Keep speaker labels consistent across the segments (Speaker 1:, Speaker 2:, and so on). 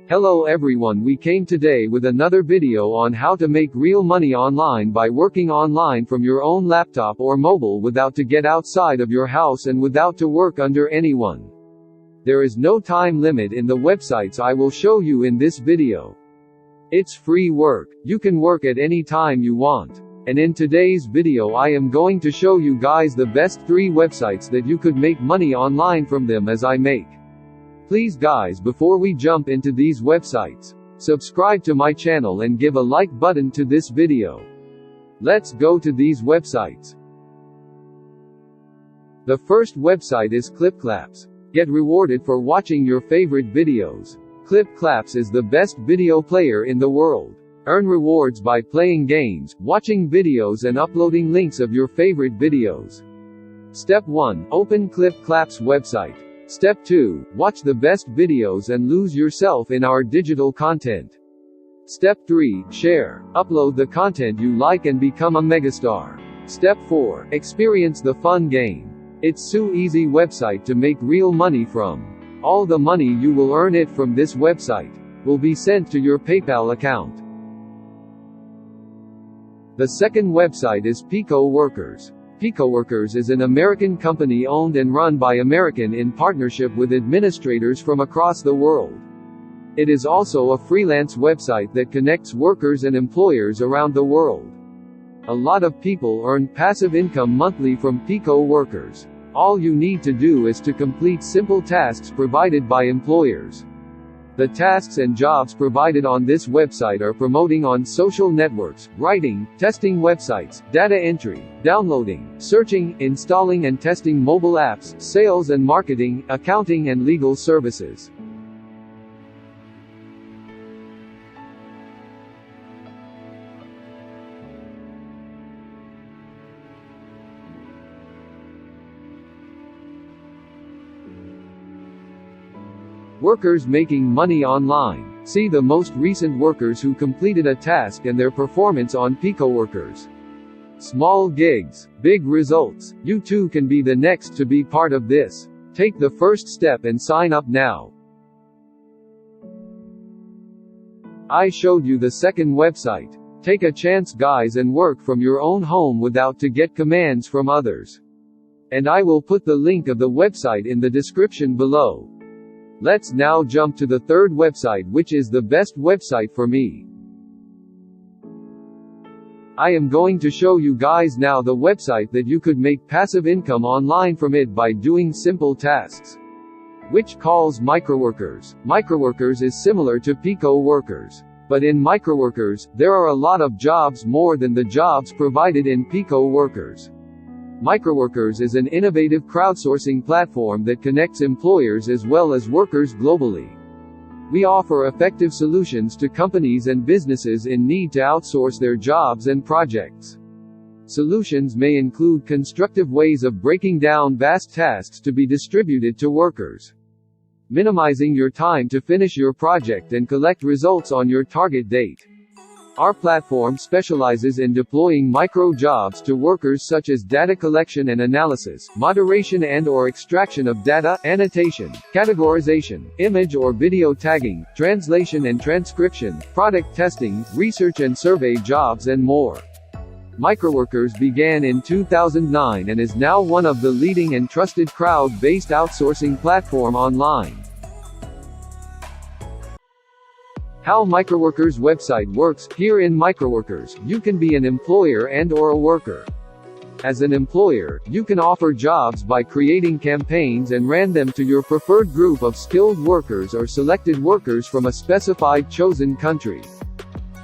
Speaker 1: Hello everyone, we came today with another video on how to make real money online by working online from your own laptop or mobile without to get outside of your house and without to work under anyone. There is no time limit in the websites I will show you in this video. It's free work. You can work at any time you want. And in today's video I am going to show you guys the best 3 websites that you could make money online from them as I make. Please guys, before we jump into these websites, subscribe to my channel and give a like button to this video. Let's go to these websites. The first website is Clipclaps. Get rewarded for watching your favorite videos. Clipclaps is the best video player in the world. Earn rewards by playing games, watching videos and uploading links of your favorite videos. Step 1. Open Clipclaps website. Step 2. Watch the best videos and lose yourself in our digital content. Step 3. Share. Upload the content you like and become a megastar. Step 4. Experience the fun game. It's so easy website to make real money from. All the money you will earn it from this website will be sent to your PayPal account. The second website is Pico Workers. Pico Workers is an American company owned and run by Americans in partnership with administrators from across the world. It is also a freelance website that connects workers and employers around the world. A lot of people earn passive income monthly from Pico Workers. All you need to do is to complete simple tasks provided by employers. The tasks and jobs provided on this website are promoting on social networks, writing, testing websites, data entry, downloading, searching, installing and testing mobile apps, sales and marketing, accounting and legal services. Workers making money online. See the most recent workers who completed a task and their performance on Pico Workers. Small gigs, big results. You too can be the next to be part of this. Take the first step and sign up now. I showed you the second website. Take a chance guys and work from your own home without to get commands from others. And I will put the link of the website in the description below. Let's now jump to the third website, which is the best website for me. I am going to show you guys now the website that you could make passive income online from it by doing simple tasks, which calls Microworkers. Microworkers is similar to Pico Workers. But in Microworkers, there are a lot of jobs more than the jobs provided in Pico Workers. Microworkers is an innovative crowdsourcing platform that connects employers as well as workers globally. We offer effective solutions to companies and businesses in need to outsource their jobs and projects. Solutions may include constructive ways of breaking down vast tasks to be distributed to workers, minimizing your time to finish your project and collect results on your target date. Our platform specializes in deploying micro jobs to workers such as data collection and analysis, moderation and/or extraction of data, annotation, categorization, image or video tagging, translation and transcription, product testing, research and survey jobs and more. Microworkers began in 2009 and is now one of the leading and trusted crowd-based outsourcing platform online. How Microworkers website works. Here in Microworkers, you can be an employer and/or a worker. As an employer, you can offer jobs by creating campaigns and ran them to your preferred group of skilled workers or selected workers from a specified chosen country.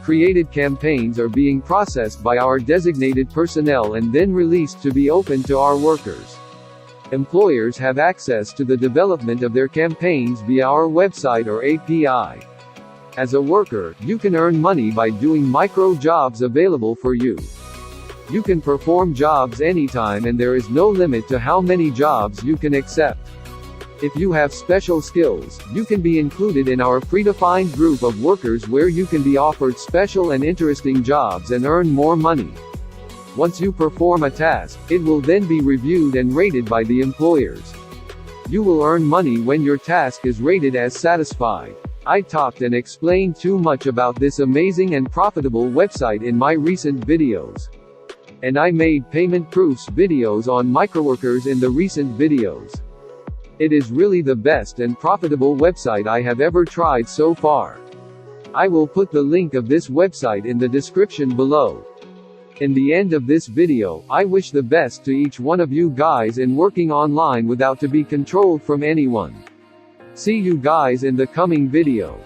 Speaker 1: Created campaigns are being processed by our designated personnel and then released to be open to our workers. Employers have access to the development of their campaigns via our website or API. As a worker, you can earn money by doing micro jobs available for you. You can perform jobs anytime and there is no limit to how many jobs you can accept. If you have special skills, you can be included in our predefined group of workers where you can be offered special and interesting jobs and earn more money. Once you perform a task, it will then be reviewed and rated by the employers. You will earn money when your task is rated as satisfied. I talked and explained too much about this amazing and profitable website in my recent videos. And I made payment proofs videos on microworkers in the recent videos. It is really the best and profitable website I have ever tried so far. I will put the link of this website in the description below. In the end of this video, I wish the best to each one of you guys in working online without to be controlled from anyone. See you guys in the coming video.